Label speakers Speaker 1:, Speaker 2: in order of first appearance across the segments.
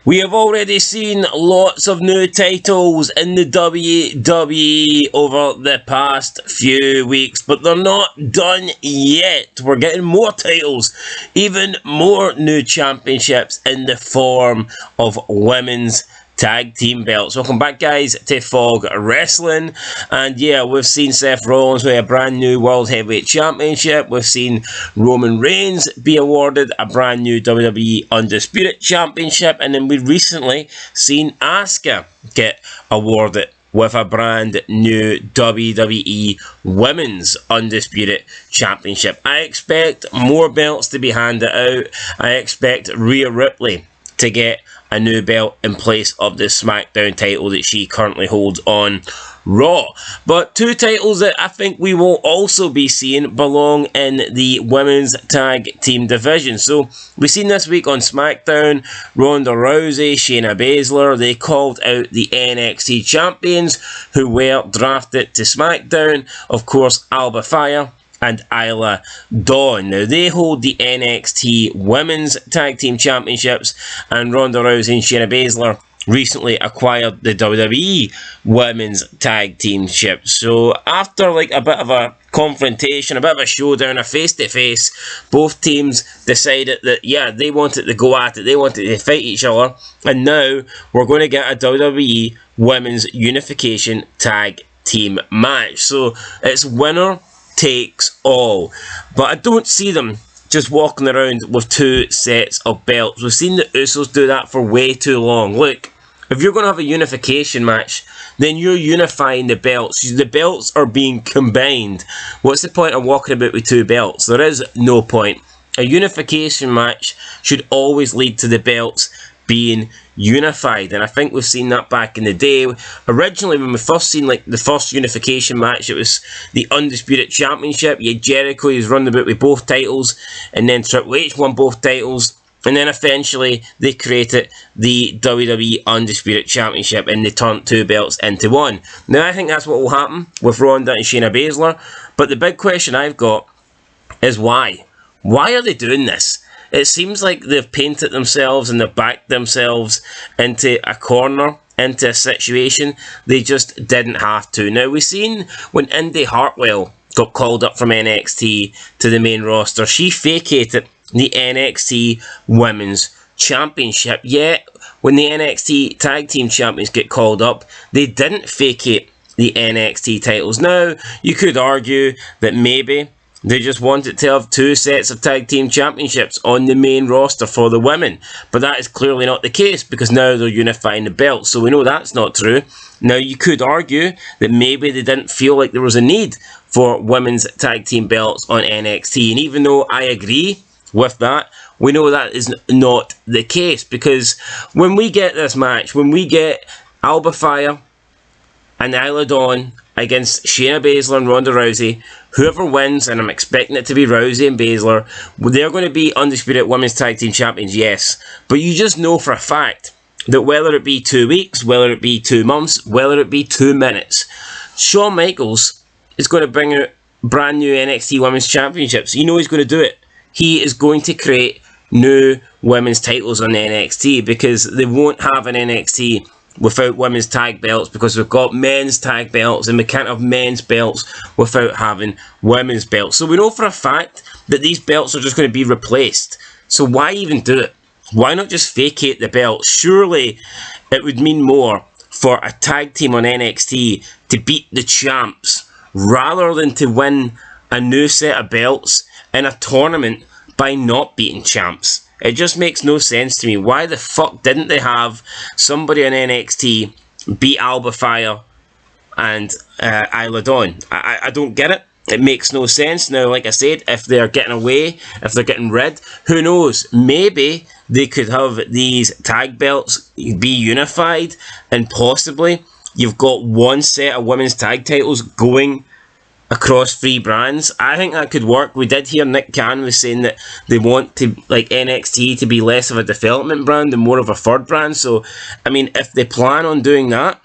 Speaker 1: We have already seen lots of new titles in the WWE over the past few weeks, but they're not done yet. We're getting more titles, even more new championships in the form of women's tag team belts. Welcome back, guys, to Fog Wrestling. And yeah, we've seen Seth Rollins with a brand new World Heavyweight Championship. We've seen Roman Reigns be awarded a brand new WWE Undisputed Championship. And then we recently seen Asuka get awarded with a brand new WWE Women's Undisputed Championship. I expect more belts to be handed out. I expect Rhea Ripley to get a new belt in place of the SmackDown title that she currently holds on Raw. But two titles that I think we will also be seeing belong in the women's tag team division. So we've seen this week on SmackDown, Ronda Rousey, Shayna Baszler, they called out the NXT champions who were drafted to SmackDown. Of course, Alba Fyre and Isla Dawn. Now, they hold the NXT Women's Tag Team Championships, and Ronda Rousey and Shayna Baszler recently acquired the WWE Women's Tag Team Ship. So, after like a bit of a confrontation, a bit of a showdown, a face-to-face, both teams decided that, yeah, they wanted to go at it, they wanted to fight each other, and now we're going to get a WWE Women's Unification Tag Team match. So, it's winner takes all. But I don't see them just walking around with two sets of belts. We've seen the Usos do that for way too long. Look, if you're going to have a unification match, then you're unifying the belts. The belts are being combined. What's the point of walking about with two belts? There is no point. A unification match should always lead to the belts being unified, and I think we've seen that back in the day. Originally, when we first seen like the first unification match, it was the Undisputed Championship. You had Jericho, he was running about with both titles, and then Triple H won both titles, and then eventually they created the WWE Undisputed Championship, and they turned two belts into one. Now I think that's what will happen with Ronda and Shayna Baszler, but the big question I've got is why? Why are they doing this? It seems like they've painted themselves and they've backed themselves into a corner, into a situation they just didn't have to. Now, we've seen when Indy Hartwell got called up from NXT to the main roster, she vacated the NXT Women's Championship. Yet, when the NXT Tag Team Champions get called up, they didn't vacate the NXT titles. Now, you could argue that maybe they just wanted to have two sets of tag team championships on the main roster for the women. But that is clearly not the case, because now they're unifying the belts. So we know that's not true. Now, you could argue that maybe they didn't feel like there was a need for women's tag team belts on NXT. And even though I agree with that, we know that is not the case. Because when we get this match, when we get Alba Fyre and Isla Dawn against Shayna Baszler and Ronda Rousey, whoever wins, and I'm expecting it to be Rousey and Baszler, they're going to be Undisputed Women's Tag Team Champions, yes. But you just know for a fact that whether it be 2 weeks, whether it be 2 months, whether it be 2 minutes, Shawn Michaels is going to bring out brand new NXT Women's Championships. You know he's going to do it. He is going to create new women's titles on NXT, because they won't have an NXT without women's tag belts, because we've got men's tag belts, and we can't have men's belts without having women's belts. So we know for a fact that these belts are just going to be replaced. So why even do it? Why not just vacate the belts? Surely it would mean more for a tag team on NXT to beat the champs rather than to win a new set of belts in a tournament by not beating champs. It just makes no sense to me. Why the fuck didn't they have somebody on NXT beat Alba Fyre and Isla Dawn? I don't get it. It makes no sense. Now, like I said, if they're getting away, if they're getting rid, who knows? Maybe they could have these tag belts be unified, and possibly you've got one set of women's tag titles going across 3 brands. I think that could work. We did hear Nick Khan was saying that they want to, like, NXT to be less of a development brand and more of a third brand. So, I mean, if they plan on doing that,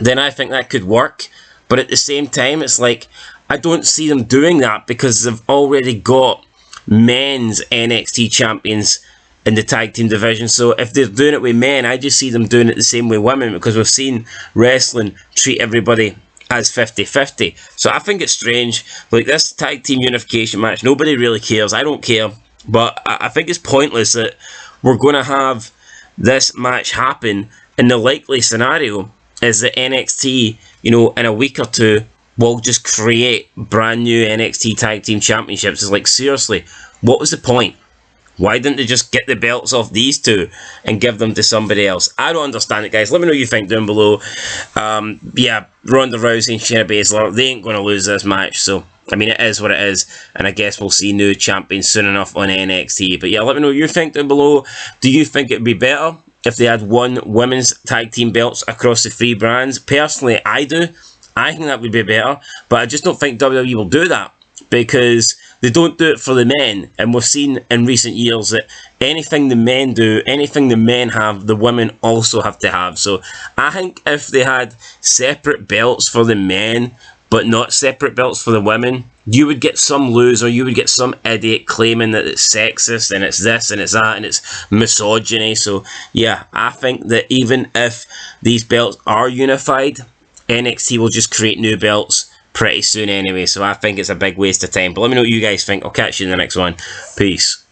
Speaker 1: then I think that could work. But at the same time, it's like, I don't see them doing that, because they've already got men's NXT champions in the tag team division. So if they're doing it with men, I just see them doing it the same way women, because we've seen wrestling treat everybody as 50-50. So I think it's strange. Like, this tag team unification match, nobody really cares. I don't care. But I think it's pointless that we're going to have this match happen, and the likely scenario is that NXT, in a week or two, will just create brand new NXT Tag Team Championships. It's like, seriously, what was the point? Why didn't they just get the belts off these two and give them to somebody else? I don't understand it, guys. Let me know what you think down below. Yeah, Ronda Rousey and Shayna Baszler, they ain't going to lose this match. So, I mean, it is what it is. And I guess we'll see new champions soon enough on NXT. But yeah, let me know what you think down below. Do you think it would be better if they had one women's tag team belts across the 3 brands? Personally, I do. I think that would be better. But I just don't think WWE will do that, because they don't do it for the men, and we've seen in recent years that anything the men do, anything the men have, the women also have to have. So I think if they had separate belts for the men, but not separate belts for the women, you would get some loser, you would get some idiot claiming that it's sexist, and it's this, and it's that, and it's misogyny. So yeah, I think that even if these belts are unified, NXT will just create new belts pretty soon anyway, so I think it's a big waste of time. But let me know what you guys think. I'll catch you in the next one. Peace.